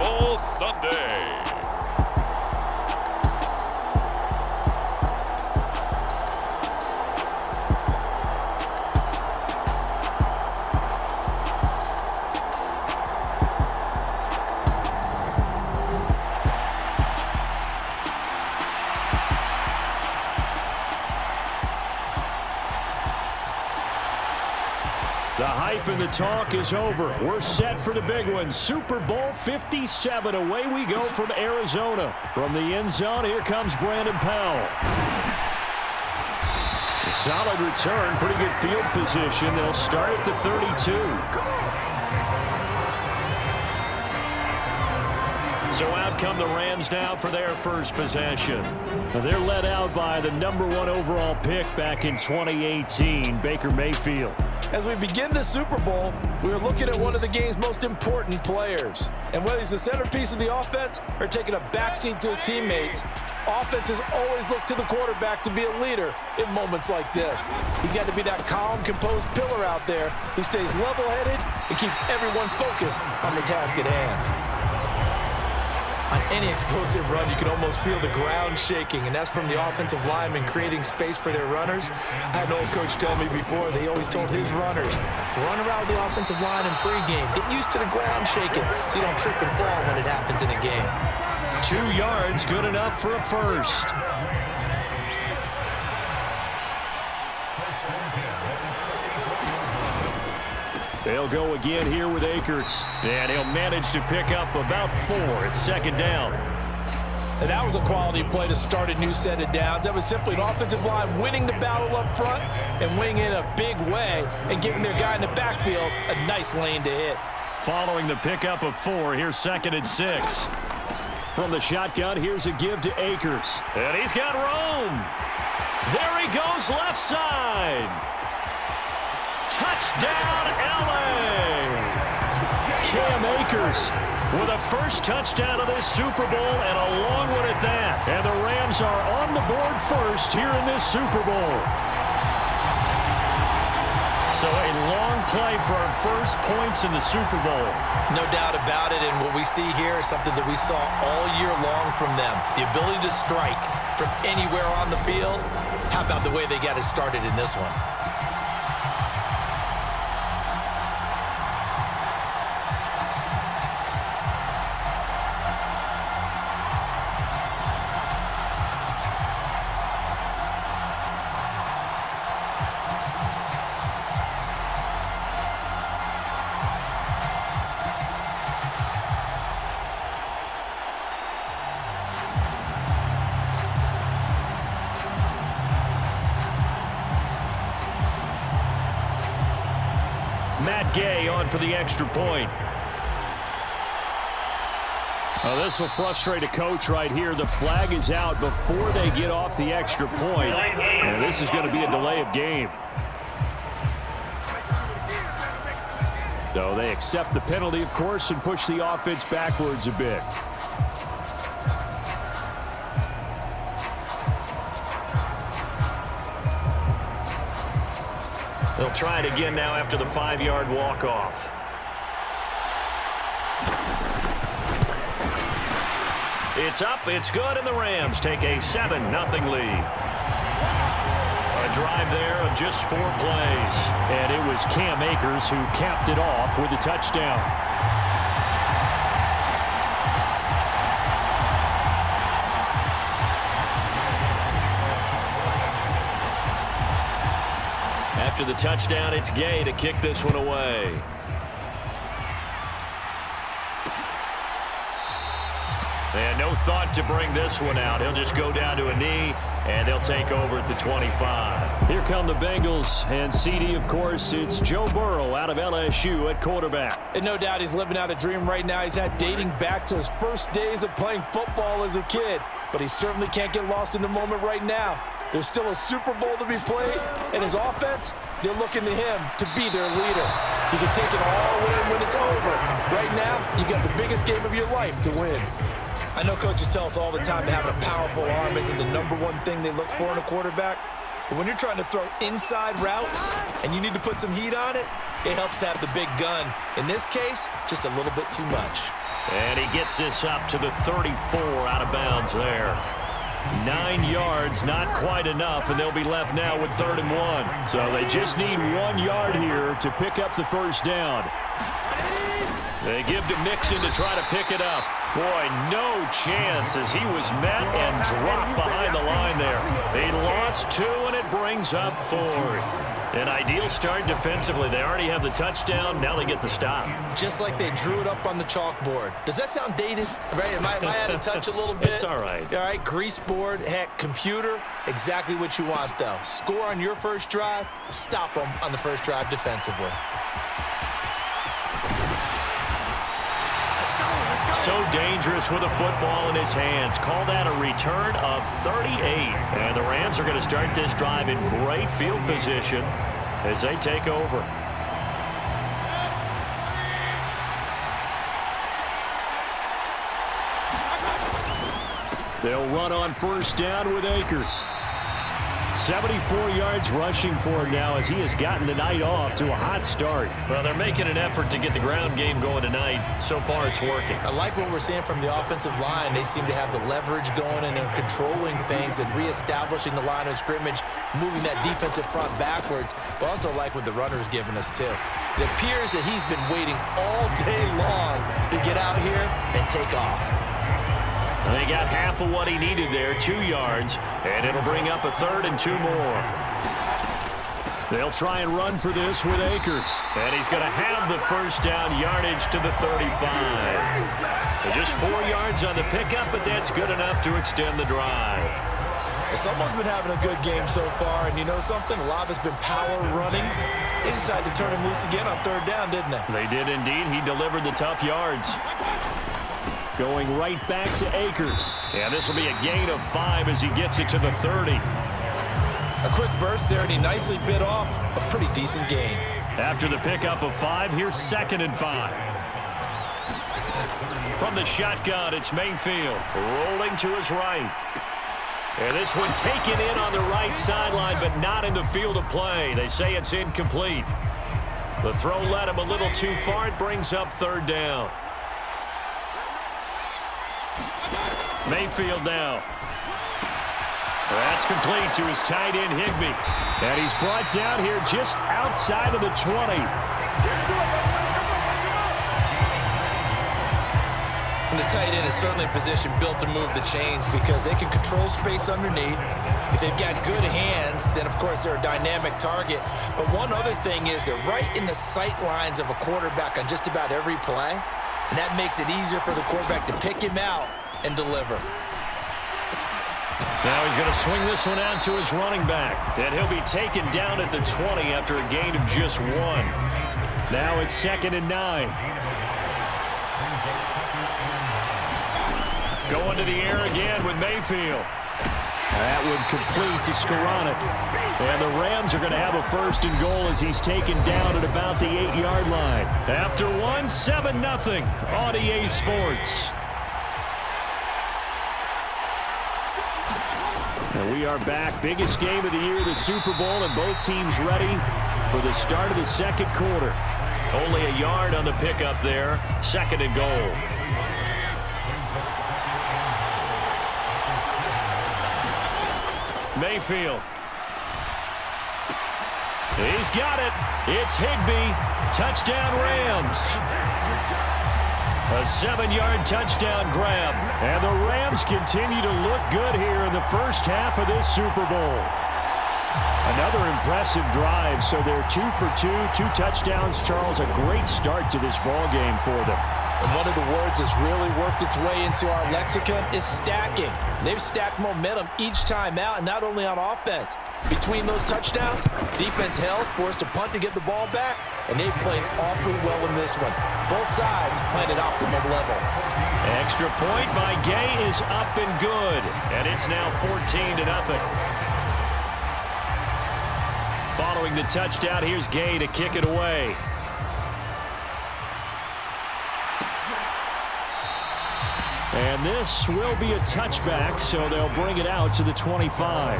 Bowl Sunday. The hype and the talk is over. We're set for the big one. Super Bowl 57. Away we go from Arizona. From the end zone, here comes Brandon Powell. A solid return. Pretty good field position. They'll start at the 32. So out come the Rams now for their first possession. Now they're led out by the #1 overall pick back in 2018, Baker Mayfield. As we begin the Super Bowl, we are looking at one of the game's most important players. And whether he's the centerpiece of the offense or taking a backseat to his teammates, offenses always look to the quarterback to be a leader in moments like this. He's got to be that calm, composed pillar out there who stays level-headed and keeps everyone focused on the task at hand. On any explosive run, you can almost feel the ground shaking, and that's from the offensive linemen creating space for their runners. I had an old coach tell me before, they always told his runners, run around the offensive line in pregame. Get used to the ground shaking so you don't trip and fall when it happens in a game. 2 yards, good enough for a first. They'll go again here with Akers. And he'll manage to pick up about 4. It's second down. And that was a quality play to start a new set of downs. That was simply an offensive line winning the battle up front and winning in a big way and giving their guy in the backfield a nice lane to hit. Following the pickup of 4, here's 2nd and 6. From the shotgun, here's a give to Akers. And he's got room. There he goes left side. Touchdown, L.A. Cam Akers with a first touchdown of this Super Bowl and a long one at that. And the Rams are on the board first here in this Super Bowl. So a long play for our first points in the Super Bowl. No doubt about it, and what we see here is something that we saw all year long from them. The ability to strike from anywhere on the field. How about the way they got it started in this one? Matt Gay on for the extra point. Oh, this will frustrate a coach right here. The flag is out before they get off the extra point. And this is going to be a delay of game. So they accept the penalty, of course, and push the offense backwards a bit. They'll try it again now after the 5-yard walk-off. It's up, it's good, and the Rams take a 7-0 lead. A drive there of just 4 plays. And it was Cam Akers who capped it off with a touchdown. After the touchdown, it's Gay to kick this one away. And no thought to bring this one out. He'll just go down to a knee, and they'll take over at the 25. Here come the Bengals, and CD, of course, it's Joe Burrow out of LSU at quarterback. And no doubt he's living out a dream right now. He's had dating back to his first days of playing football as a kid. But he certainly can't get lost in the moment right now. There's still a Super Bowl to be played, and his offense, they're looking to him to be their leader. He can take it all in when it's over. Right now, you've got the biggest game of your life to win. I know coaches tell us all the time that having a powerful arm isn't the #1 thing they look for in a quarterback. But when you're trying to throw inside routes and you need to put some heat on it, it helps have the big gun. In this case, just a little bit too much. And he gets this up to the 34 out of bounds there. 9 yards, not quite enough, and they'll be left now with 3rd and 1. So they just need 1 yard here to pick up the first down. They give to Mixon to try to pick it up. Boy, no chance as he was met and dropped behind the line there. They lost 2, and it brings up 4th. An ideal start defensively. They already have the touchdown. Now they get the stop. Just like they drew it up on the chalkboard. Does that sound dated? Right? Am I out of touch a little bit? It's all right. All right, grease board, heck, computer, exactly what you want, though. Score on your first drive, stop them on the first drive defensively. So dangerous with a football in his hands. Call that a return of 38. And the Rams are going to start this drive in great field position as they take over. They'll run on first down with Akers. 74 yards rushing for him now as he has gotten the night off to a hot start. Well, they're making an effort to get the ground game going tonight. So far, it's working. I like what we're seeing from the offensive line. They seem to have the leverage going and they're controlling things and reestablishing the line of scrimmage, moving that defensive front backwards. But also like what the runner's giving us, too. It appears that he's been waiting all day long to get out here and take off. They got half of what he needed there, 2 yards, and it'll bring up a 3rd and 2 more. They'll try and run for this with Akers, and he's going to have the first down yardage to the 35. Just 4 yards on the pickup, but that's good enough to extend the drive. Someone's been having a good game so far, and you know something? A lot of it's been power running. They decided to turn him loose again on 3rd down, didn't they? They did indeed. He delivered the tough yards. Going right back to Akers. And this will be a gain of 5 as he gets it to the 30. A quick burst there, and he nicely bit off a pretty decent gain. After the pickup of 5, here's 2nd and 5. From the shotgun, it's Mayfield rolling to his right. And this one taken in on the right sideline, but not in the field of play. They say it's incomplete. The throw led him a little too far. It brings up 3rd down. Mayfield now. That's complete to his tight end, Higbee. And he's brought down here just outside of the 20. And the tight end is certainly a position built to move the chains because they can control space underneath. If they've got good hands, then, of course, they're a dynamic target. But one other thing is they're right in the sight lines of a quarterback on just about every play. And that makes it easier for the quarterback to pick him out and deliver. Now he's going to swing this one out to his running back. And he'll be taken down at the 20 after a gain of just 1. Now it's 2nd and 9. Going to the air again with Mayfield. That would complete to Skoranek. And the Rams are going to have a 1st and goal as he's taken down at about the 8-yard line. After 1, 7-0 on EA Sports. And we are back. Biggest game of the year, the Super Bowl, and both teams ready for the start of the 2nd quarter. Only a yard on the pickup there. 2nd and goal. Mayfield. He's got it. It's Higbee. Touchdown Rams. A 7-yard touchdown grab. And the Rams continue to look good here in the first half of this Super Bowl. Another impressive drive. So they're 2 for 2, 2 touchdowns. Charles, a great start to this ball game for them. And one of the words that's really worked its way into our lexicon is stacking. They've stacked momentum each time out, and not only on offense. Between those touchdowns, defense held, forced a punt to get the ball back, and they've played awfully well in this one. Both sides playing at optimal level. Extra point by Gay is up and good, and it's now 14-0. Following the touchdown, here's Gay to kick it away. And this will be a touchback, so they'll bring it out to the 25.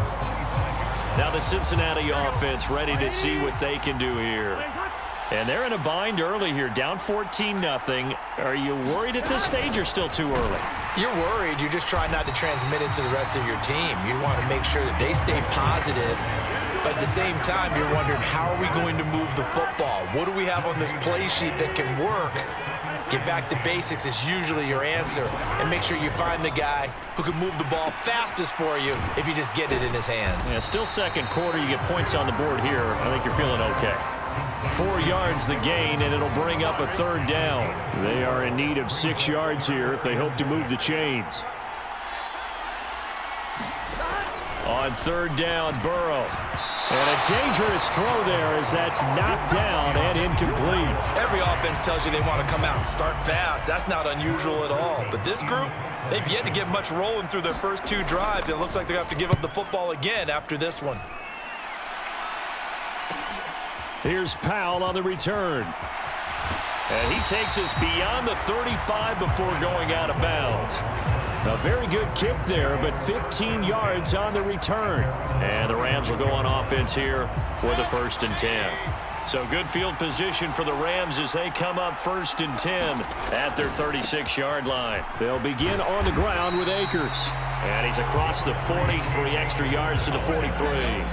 Now the Cincinnati offense ready to see what they can do here. And they're in a bind early here, down 14-0. Are you worried at this stage or still too early? You're worried. You're just trying not to transmit it to the rest of your team. You want to make sure that they stay positive. But at the same time, you're wondering, how are we going to move the football? What do we have on this play sheet that can work? Get back to basics is usually your answer. And make sure you find the guy who can move the ball fastest for you if you just get it in his hands. Yeah, still second quarter. You get points on the board here. I think you're feeling okay. 4 yards the gain, and it'll bring up a third down. They are in need of 6 yards here if they hope to move the chains. On third down, Burrow. And a dangerous throw there as that's knocked down and incomplete. Every offense tells you they want to come out and start fast. That's not unusual at all. But this group, they've yet to get much rolling through their first 2 drives. And it looks like they're going to have to give up the football again after this one. Here's Powell on the return. And he takes us beyond the 35 before going out of bounds. A very good kick there, but 15 yards on the return. And the Rams will go on offense here with a 1st and 10. So good field position for the Rams as they come up 1st and 10 at their 36-yard line. They'll begin on the ground with Akers. And he's across the 40, 3 extra yards to the 43.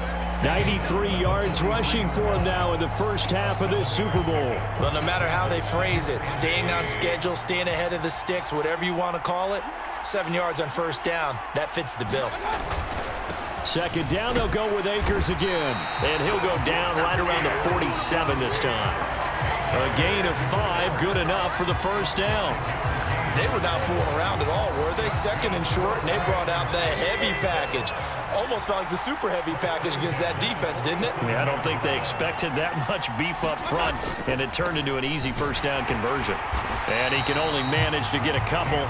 93 yards rushing for him now in the first half of this Super Bowl. Well, no matter how they phrase it, staying on schedule, staying ahead of the sticks, whatever you want to call it, 7 yards on 1st down, that fits the bill. 2nd down, they'll go with Akers again. And he'll go down right around the 47 this time. A gain of 5, good enough for the 1st down. They were not fooling around at all, were they? 2nd and short, and they brought out the heavy package. Almost felt like the super heavy package against that defense, didn't it? Yeah, I don't think they expected that much beef up front, and it turned into an easy 1st down conversion. And he can only manage to get a couple.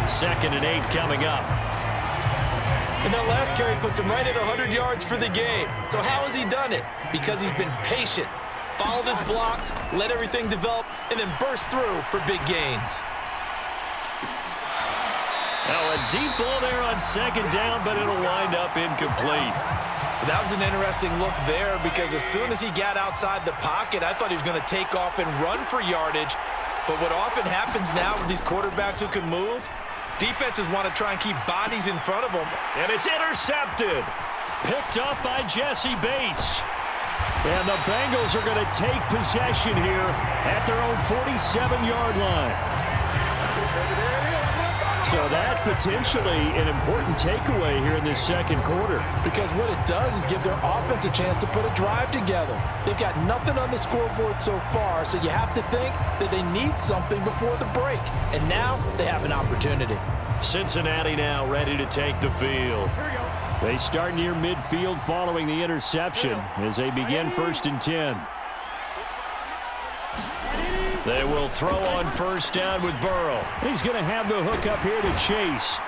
2nd and 8 coming up. And that last carry puts him right at 100 yards for the game. So how has he done it? Because he's been patient, followed his blocks, let everything develop, and then burst through for big gains. Now a deep ball there on 2nd down, but it'll wind up incomplete. That was an interesting look there because as soon as he got outside the pocket, I thought he was going to take off and run for yardage. But what often happens now with these quarterbacks who can move, defenses want to try and keep bodies in front of them. And it's intercepted. Picked up by Jesse Bates. And the Bengals are going to take possession here at their own 47-yard line. So that potentially an important takeaway here in this 2nd quarter. Because what it does is give their offense a chance to put a drive together. They've got nothing on the scoreboard so far, so you have to think that they need something before the break. And now they have an opportunity. Cincinnati now ready to take the field. They start near midfield following the interception as they begin 1st and 10. They will throw on 1st down with Burrow. He's going to have the hook up here to Chase.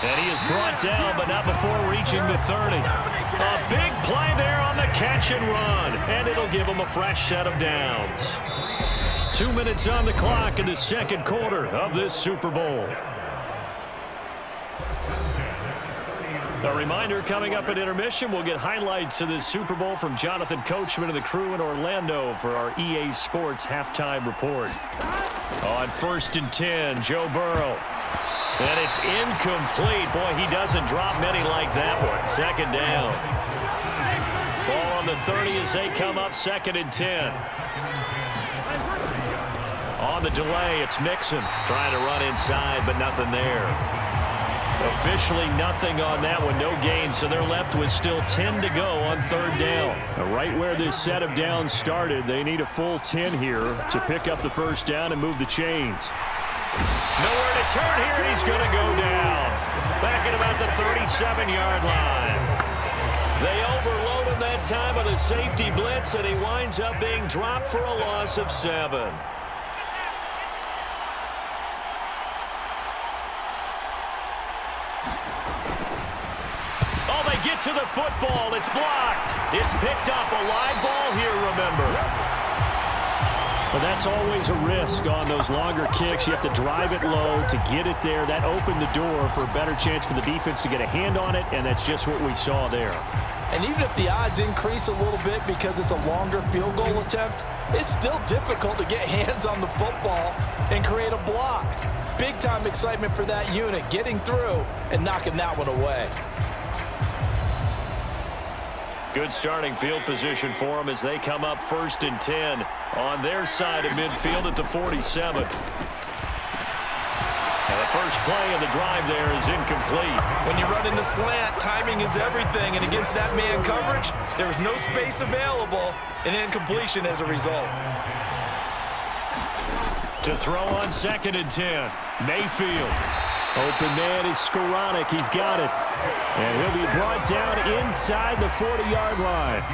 And he is brought down, but not before reaching the 30. A big play there on the catch and run, and it'll give him a fresh set of downs. 2 minutes on the clock in the 2nd quarter of this Super Bowl. A reminder, coming up at intermission, we'll get highlights of this Super Bowl from Jonathan Coachman and the crew in Orlando for our EA Sports halftime report. On 1st and 10, Joe Burrow. And it's incomplete. Boy, he doesn't drop many like that one. 2nd down. Ball on the 30 as they come up 2nd and 10. On the delay, it's Mixon trying to run inside, but nothing there. Officially nothing on that one, no gain, so they're left with still 10 to go on 3rd down. Right where this set of downs started, they need a full 10 here to pick up the 1st down and move the chains. Nowhere to turn here, and he's going to go down. Back at about the 37-yard line. They overload him that time with a safety blitz, and he winds up being dropped for a loss of 7. Get to the football. It's blocked. It's picked up. A live ball here, remember. But that's always a risk on those longer kicks. You have to drive it low to get it there. That opened the door for a better chance for the defense to get a hand on it, and that's just what we saw there. And even if the odds increase a little bit because it's a longer field goal attempt, it's still difficult to get hands on the football and create a block. Big-time excitement for that unit, getting through and knocking that one away. Good starting field position for them as they come up 1st and 10 on their side of midfield at the 47. And the first play of the drive there is incomplete. When you run into slant, timing is everything, and against that man coverage, there was no space available, and incompletion as a result. To throw on 2nd and 10, Mayfield. Open man is Skoranek. He's got it. And he'll be brought down inside the 40-yard line.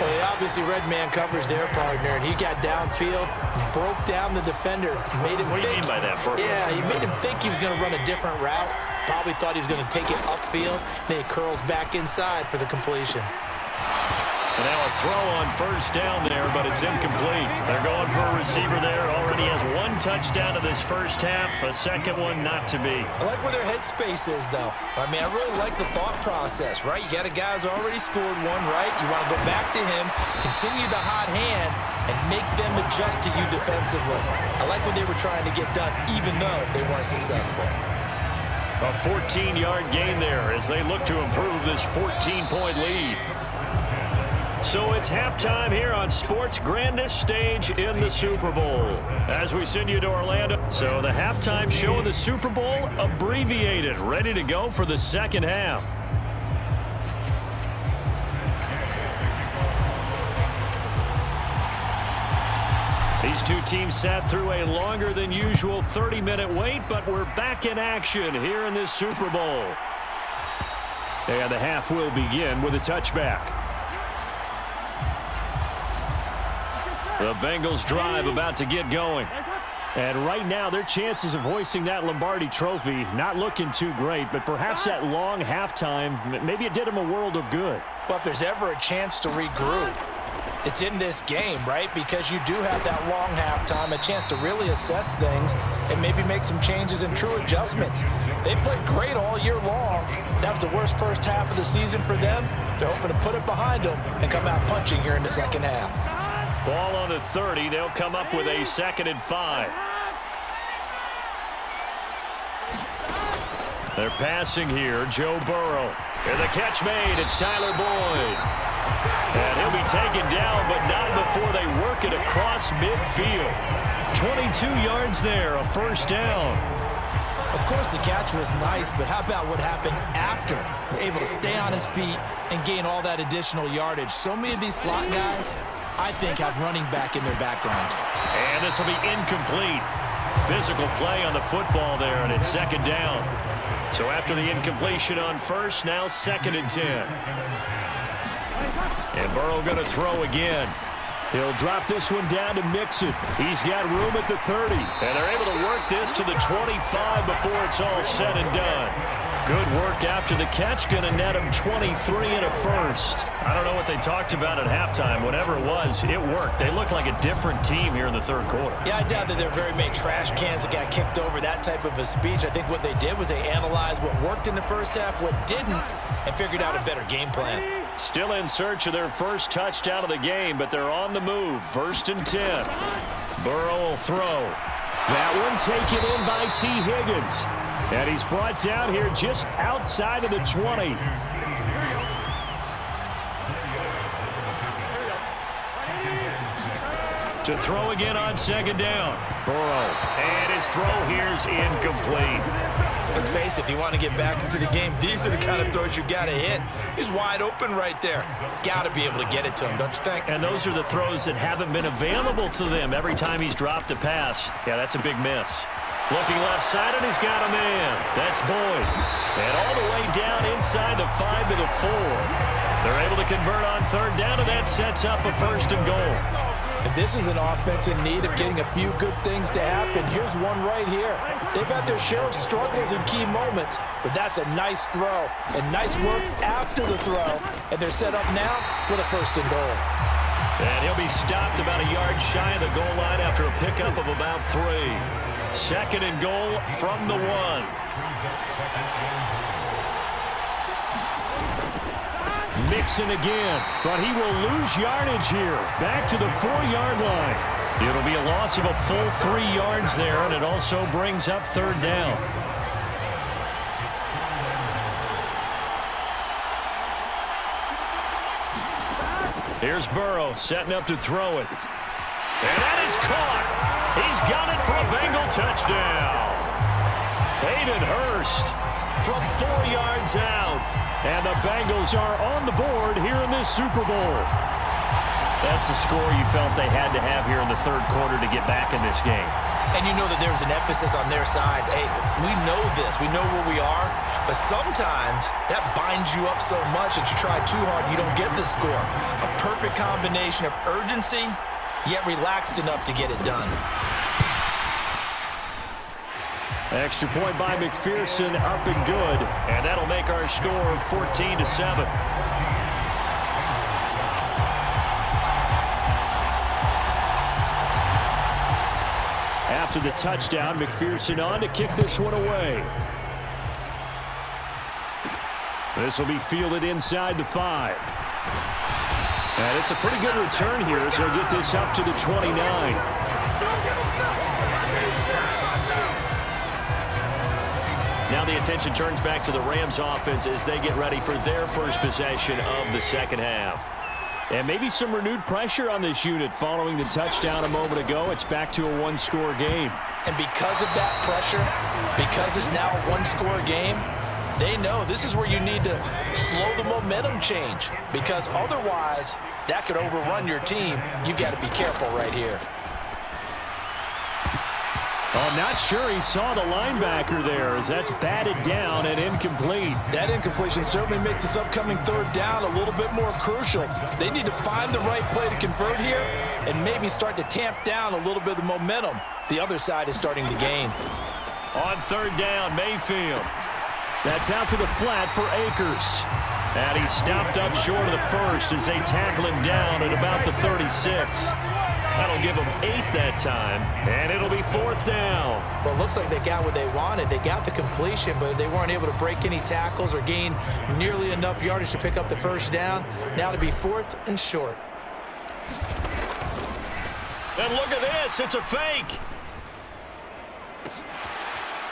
Well, he obviously read man coverage their partner, and he got downfield, broke down the defender, made him What do you mean by that, Bert? Yeah, he made him think he was going to run a different route. Probably thought he was going to take it upfield. Then he curls back inside for the completion. And now a throw on 1st down there, but it's incomplete. They're going for a receiver there. Already has 1 touchdown in this first half. A second one not to be. I like where their headspace is, though. I mean, I really like the thought process, right? You got a guy who's already scored one, right? You want to go back to him, continue the hot hand, and make them adjust to you defensively. I like what they were trying to get done, even though they weren't successful. A 14-yard gain there as they look to improve this 14-point lead. So it's halftime here on sports' grandest stage in the Super Bowl. As we send you to Orlando. So the halftime show of the Super Bowl abbreviated, ready to go for the second half. These two teams sat through a longer than usual 30-minute wait, but we're back in action here in this Super Bowl. And the half will begin with a touchback. The Bengals drive about to get going. And right now, their chances of hoisting that Lombardi trophy not looking too great, but perhaps that long halftime, maybe it did them a world of good. Well, if there's ever a chance to regroup, it's in this game, right? Because you do have that long halftime, a chance to really assess things and maybe make some changes and true adjustments. They played great all year long. That was the worst first half of the season for them. They're hoping to put it behind them and come out punching here in the second half. Ball on the 30. They'll come up with a 2nd and 5. They're passing here. Joe Burrow. And the catch made. It's Tyler Boyd. And he'll be taken down, but not before they work it across midfield. 22 yards there, a 1st down. Of course, the catch was nice, but how about what happened after? Able to stay on his feet and gain all that additional yardage. So many of these slot guys, I think, have running back in their background. And this will be incomplete. Physical play on the football there, and it's 2nd down. So after the incompletion on 1st, now 2nd and 10. And Burrow going to throw again. He'll drop this one down to Mixon. He's got room at the 30. And they're able to work this to the 25 before it's all said and done. Good work after the catch. Going to net him 23 and a 1st. I don't know what they talked about at halftime. Whatever it was, it worked. They look like a different team here in the 3rd quarter. Yeah, I doubt that there are very many trash cans that got kicked over, that type of a speech. I think what they did was they analyzed what worked in the first half, what didn't, and figured out a better game plan. Still in search of their first touchdown of the game, but they're on the move. 1st and 10. Burrow will throw. That one taken in by T. Higgins. And he's brought down here just outside of the 20. To throw again on 2nd down. Burrow. And his throw here's incomplete. Let's face it, if you want to get back into the game, these are the kind of throws you got to hit. He's wide open right there. Got to be able to get it to him, don't you think? And those are the throws that haven't been available to them every time he's dropped a pass. Yeah, that's a big miss. Looking left side, and he's got a man. That's Boyd. And all the way down inside the 5 to the 4. They're able to convert on 3rd down, and that sets up a 1st and goal. And this is an offense in need of getting a few good things to happen. Here's one right here. They've had their share of struggles in key moments, but that's a nice throw and nice work after the throw. And they're set up now with a 1st and goal. And he'll be stopped about a yard shy of the goal line after a pickup of about 3. 2nd and goal from the 1. Mixon again, but he will lose yardage here. Back to the 4-yard line. It'll be a loss of a full 3 yards there, and it also brings up 3rd down. Here's Burrow setting up to throw it. And that is caught. He's got it for a Bengal touchdown. Hayden Hurst from 4 yards out. And the Bengals are on the board here in this Super Bowl. That's a score you felt they had to have here in the 3rd quarter to get back in this game. And you know that there's an emphasis on their side. Hey, we know this. We know where we are. But sometimes that binds you up so much that you try too hard, you don't get the score. A perfect combination of urgency, yet relaxed enough to get it done. Extra point by McPherson, up and good. And that'll make our score 14-7. After the touchdown, McPherson on to kick this one away. This will be fielded inside the 5. And it's a pretty good return here as they'll get this up to the 29. Now the attention turns back to the Rams offense as they get ready for their first possession of the 2nd half. And maybe some renewed pressure on this unit following the touchdown a moment ago. It's back to a 1-score game. And because of that pressure, because it's now a 1-score game, they know this is where you need to slow the momentum change, because otherwise that could overrun your team. You've got to be careful right here. I'm not sure he saw the linebacker there as that's batted down and incomplete. That incompletion certainly makes this upcoming 3rd down a little bit more crucial. They need to find the right play to convert here and maybe start to tamp down a little bit of the momentum. The other side is starting to gain. On 3rd down, Mayfield. That's out to the flat for Akers. And he's stopped up short of the 1st as they tackle him down at about the 36. That'll give them 8 that time, and it'll be 4th down. Well, it looks like they got what they wanted. They got the completion, but they weren't able to break any tackles or gain nearly enough yardage to pick up the 1st down. Now to be 4th and short. And look at this. It's a fake.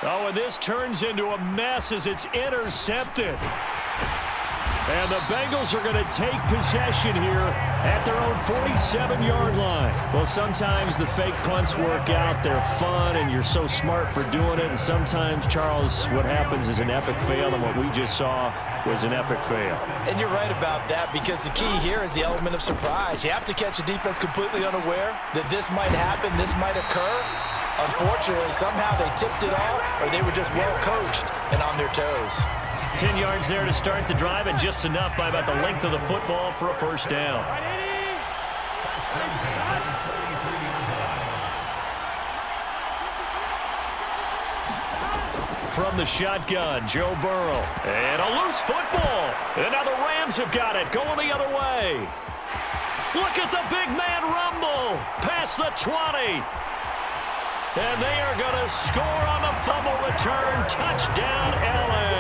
Oh, and this turns into a mess as it's intercepted. And the Bengals are going to take possession here at their own 47-yard line. Well, sometimes the fake punts work out. They're fun, and you're so smart for doing it. And sometimes, Charles, what happens is an epic fail, and what we just saw was an epic fail. And you're right about that, because the key here is the element of surprise. You have to catch a defense completely unaware that this might happen, this might occur. Unfortunately, somehow they tipped it off, or they were just well coached and on their toes. 10 yards there to start the drive, and just enough by about the length of the football for a 1st down. From the shotgun, Joe Burrow. And a loose football. And now the Rams have got it, going the other way. Look at the big man rumble. Past the 20. And they are going to score on the fumble return. Touchdown, LA.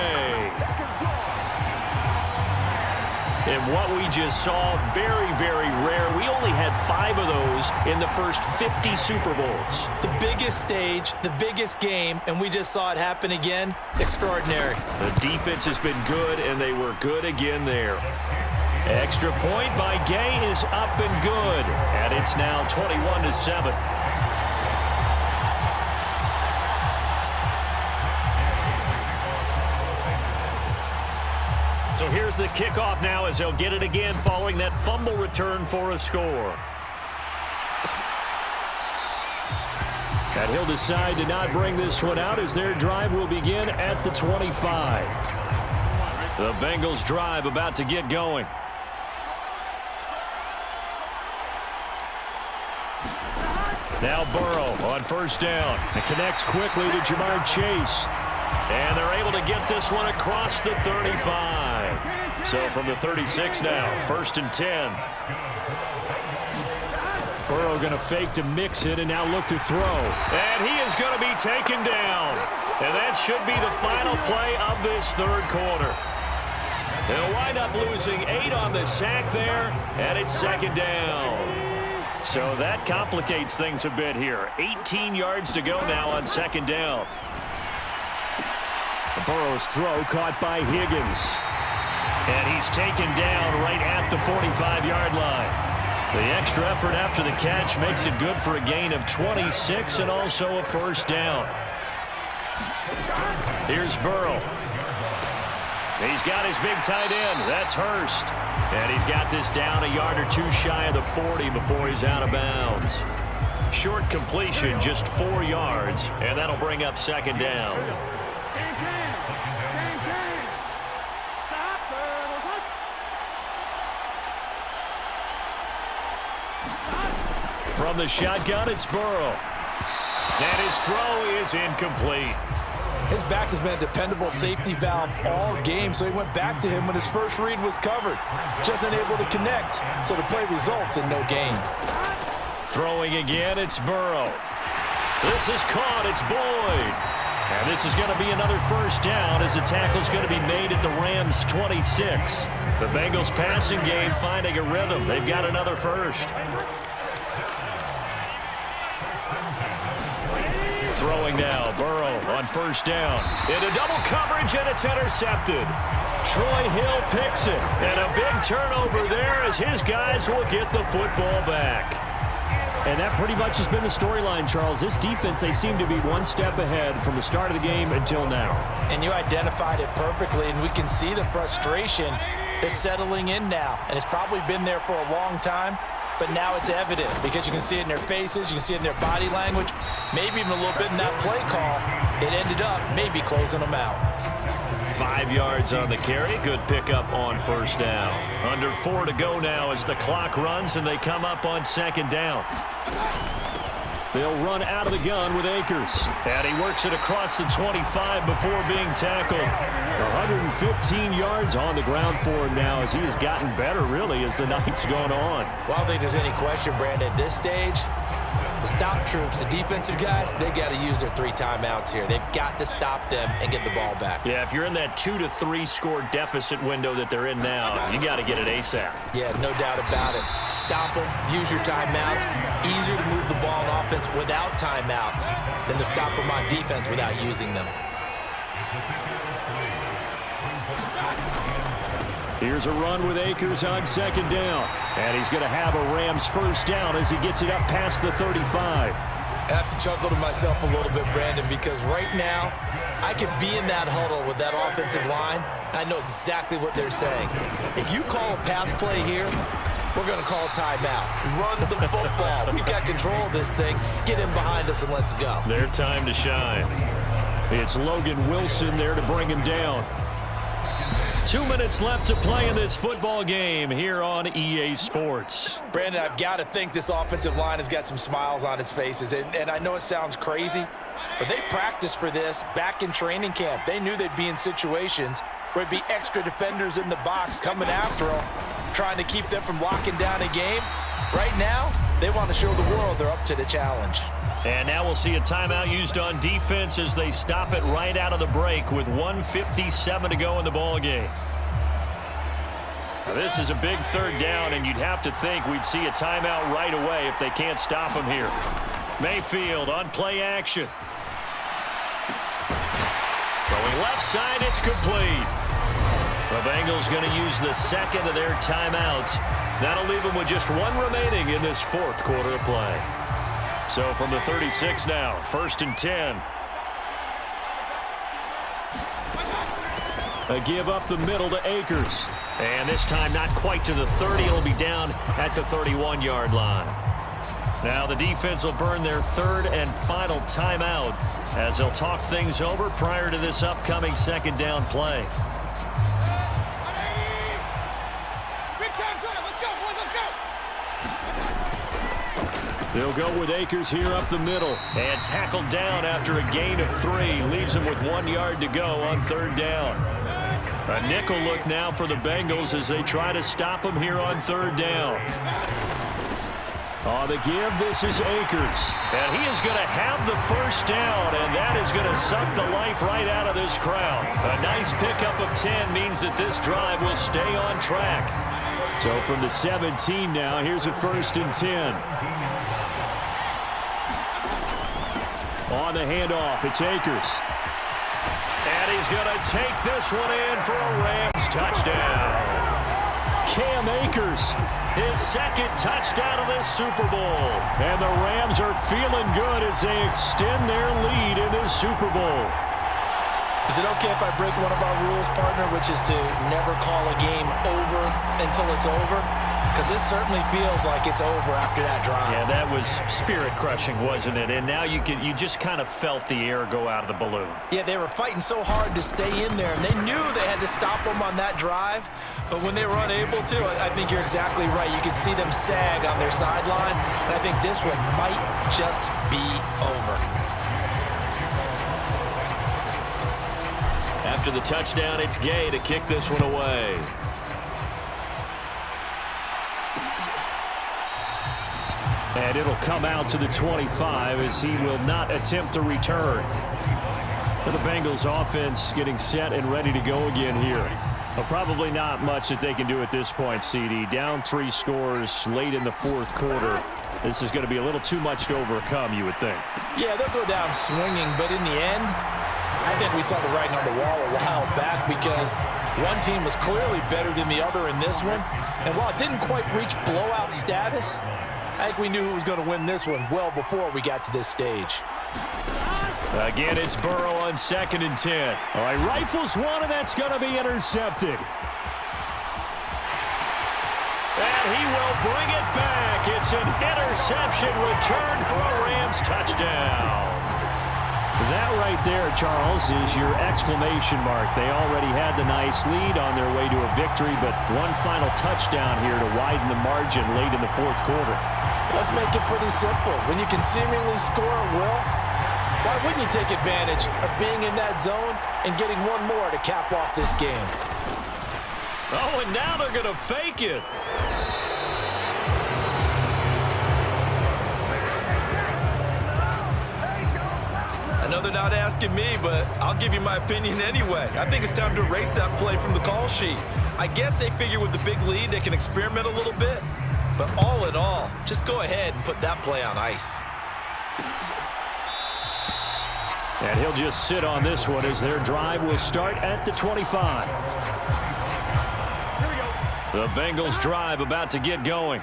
And what we just saw, very, very rare. We only had 5 of those in the first 50 Super Bowls. The biggest stage, the biggest game, and we just saw it happen again. Extraordinary. The defense has been good, and they were good again there. Extra point by Gay is up and good. And it's now 21-7. So here's the kickoff now as they'll get it again following that fumble return for a score. And he'll decide to not bring this one out as their drive will begin at the 25. The Bengals drive about to get going. Now Burrow on 1st down. It connects quickly to Jamar Chase. And they're able to get this one across the 35. So from the 36 now, 1st and 10. Burrow going to fake to mix it and now look to throw. And he is going to be taken down. And that should be the final play of this 3rd quarter. They'll wind up losing 8 on the sack there, and it's second down. So that complicates things a bit here. 18 yards to go now on second down. Burrow's throw caught by Higgins. And he's taken down right at the 45-yard line. The extra effort after the catch makes it good for a gain of 26 and also a first down. Here's Burrow. He's got his big tight end. That's Hurst. And he's got this down a yard or two shy of the 40 before he's out of bounds. Short completion, just 4 yards, and that'll bring up second down. From the shotgun, it's Burrow. And his throw is incomplete. His back has been a dependable safety valve all game, so he went back to him when his first read was covered. Just unable to connect, so the play results in no gain. Throwing again, it's Burrow. This is caught, it's Boyd. And this is going to be another first down as the tackle's going to be made at the Rams' 26. The Bengals passing game finding a rhythm. They've got another first. Throwing now, Burrow on first down. Into double coverage, and it's intercepted. Troy Hill picks it, and a big turnover there as his guys will get the football back. And that pretty much has been the storyline, Charles. This defense, they seem to be one step ahead from the start of the game until now. And you identified it perfectly, and we can see the frustration is settling in now. And it's probably been there for a long time, but now it's evident because you can see it in their faces, you can see it in their body language, maybe even a little bit in that play call. It ended up maybe closing them out. 5 yards on the carry. Good pickup on first down. Under 4 to go now as the clock runs and they come up on second down. They'll run out of the gun with Akers. And he works it across the 25 before being tackled. 115 yards on the ground for him now as he has gotten better, really, as the night's gone on. Well, I don't think there's any question, Brandon, at this stage, the stop troops, the defensive guys, they got to use their 3 timeouts here. They've got to stop them and get the ball back. Yeah, if you're in that 2 to 3 score deficit window that they're in now, you got to get it ASAP. Yeah, no doubt about it. Stop them, use your timeouts. Easier to move the ball on offense without timeouts than to stop them on defense without using them. Here's a run with Akers on second down. And he's going to have a Rams first down as he gets it up past the 35. I have to chuckle to myself a little bit, Brandon, because right now I could be in that huddle with that offensive line, and I know exactly what they're saying. If you call a pass play here, we're going to call a timeout. Run the football. We've got control of this thing. Get in behind us and let's go. Their time to shine. It's Logan Wilson there to bring him down. 2 minutes left to play in this football game here on EA Sports. Brandon, I've got to think this offensive line has got some smiles on its faces. And I know it sounds crazy, but they practiced for this back in training camp. They knew they'd be in situations where it'd be extra defenders in the box coming after them, trying to keep them from locking down a game. Right now, they want to show the world they're up to the challenge. And now we'll see a timeout used on defense as they stop it right out of the break with 1:57 to go in the ball game. Now this is a big third down, and you'd have to think we'd see a timeout right away if they can't stop him here. Mayfield on play action. Throwing left side, it's complete. The Bengals going to use the second of their timeouts. That'll leave them with just 1 remaining in this fourth quarter of play. So from the 36 now, 1st and 10. A give up the middle to Akers. And this time not quite to the 30. It'll be down at the 31-yard line. Now the defense will burn their 3rd and final timeout as they'll talk things over prior to this upcoming second down play. They'll go with Akers here up the middle. And tackled down after a gain of 3. Leaves him with 1 yard to go on 3rd down. A nickel look now for the Bengals as they try to stop him here on 3rd down. On the give, this is Akers. And he is going to have the first down, and that is going to suck the life right out of this crowd. A nice pickup of 10 means that this drive will stay on track. So from the 17 now, here's a 1st and 10. On the handoff, it's Akers. And he's going to take this one in for a Rams touchdown. Cam Akers, his second touchdown of this Super Bowl. And the Rams are feeling good as they extend their lead in this Super Bowl. Is it okay if I break one of our rules, partner, which is to never call a game over until it's over? Because this certainly feels like it's over after that drive. Yeah, that was spirit-crushing, wasn't it? And now you just kind of felt the air go out of the balloon. Yeah, they were fighting so hard to stay in there, and they knew they had to stop them on that drive. But when they were unable to, I think you're exactly right. You could see them sag on their sideline, and I think this one might just be over. After the touchdown, it's Gay to kick this one away. And it'll come out to the 25 as he will not attempt to return. For the Bengals offense getting set and ready to go again here. Well, probably not much that they can do at this point, CD. Down 3 scores late in the 4th quarter. This is going to be a little too much to overcome, you would think. Yeah, they'll go down swinging, but in the end, I think we saw the writing on the wall a while back because one team was clearly better than the other in this one. And while it didn't quite reach blowout status, I think we knew who was going to win this one well before we got to this stage. Again, it's Burrow on 2nd and 10. All right, rifles one, and that's going to be intercepted. And he will bring it back. It's an interception returned for a Rams touchdown. That right there, Charles, is your exclamation mark. They already had the nice lead on their way to a victory, but one final touchdown here to widen the margin late in the 4th quarter. Let's make it pretty simple. When you can seemingly score at will, why wouldn't you take advantage of being in that zone and getting one more to cap off this game? Oh, and now they're going to fake it. I know they're not asking me, but I'll give you my opinion anyway. I think it's time to erase that play from the call sheet. I guess they figure with the big lead they can experiment a little bit. But all in all, just go ahead and put that play on ice. And he'll just sit on this one as their drive will start at the 25. The Bengals drive about to get going.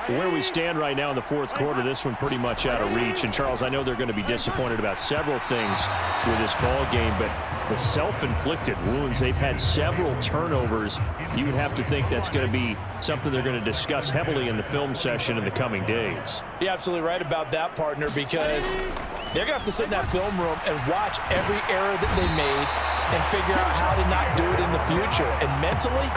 Where we stand right now in the 4th quarter, this one pretty much out of reach. And, Charles, I know they're going to be disappointed about several things with this ball game, but the self-inflicted wounds, they've had several turnovers. You would have to think that's going to be something they're going to discuss heavily in the film session in the coming days. You're absolutely right about that, partner, because they're going to have to sit in that film room and watch every error that they made and figure out how to not do it in the future. And mentally,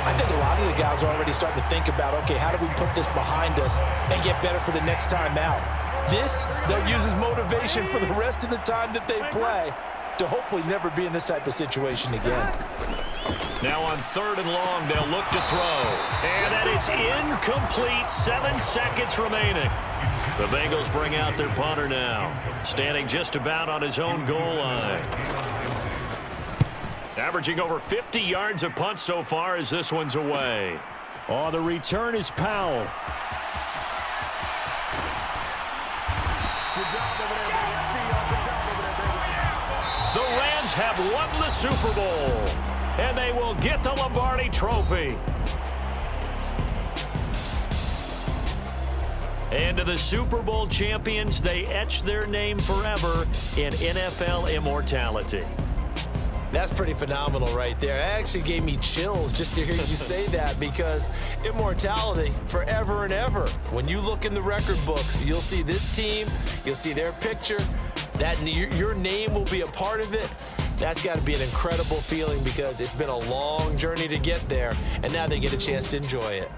I think a lot of the guys are already starting to think about, okay, how do we put this behind us and get better for the next time out? This, they'll use as motivation for the rest of the time that they play to hopefully never be in this type of situation again. Now on 3rd and long, they'll look to throw. And that is incomplete. 7 seconds remaining. The Bengals bring out their punter now, standing just about on his own goal line. Averaging over 50 yards a punt so far as this one's away. Oh, the return is Powell. The Rams have won the Super Bowl, and they will get the Lombardi Trophy. And to the Super Bowl champions, they etch their name forever in NFL immortality. That's pretty phenomenal right there. It actually gave me chills just to hear you say that, because immortality forever and ever. When you look in the record books, you'll see this team, you'll see their picture, that your name will be a part of it. That's got to be an incredible feeling because it's been a long journey to get there, and now they get a chance to enjoy it.